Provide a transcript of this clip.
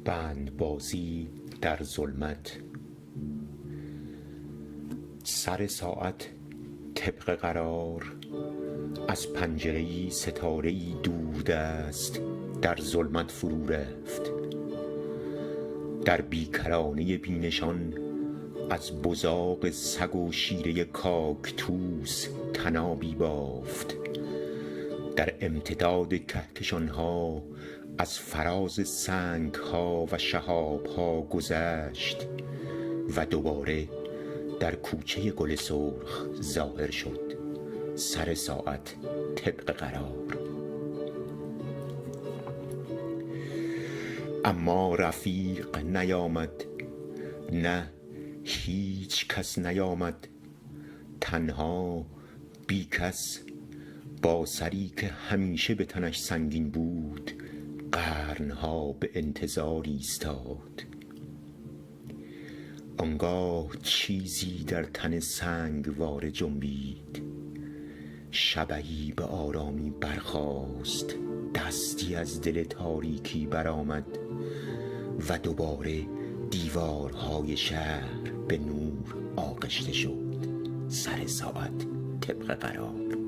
بندبازی در ظلمت. سر ساعت طبق قرار از پنجره‌ای ستاره‌ای دوردست در ظلمت فرو رفت. در بیکرانه بینشان از بزاق سگ و شیره کاکتوس طنابی بافت. در امتداد کهکشان‌ها از فراز سنگ‌ها و شهاب‌ها گذشت و دوباره در کوچه گل سرخ ظاهر شد. سر ساعت طبق قرار. اما رفیق نیامد، نه هیچ کس نیامد. تنها بی کس با سری که همیشه به تنش سنگین بود قرنها به انتظار ایستاد. آنگاه چیزی در تن سنگواره جنبید. شبحی به آرامی برخاست، دستی از دل تاریکی برآمد و دوباره دیوارهای شهر به نور آغشته شد. سر ساعت طبق قرار.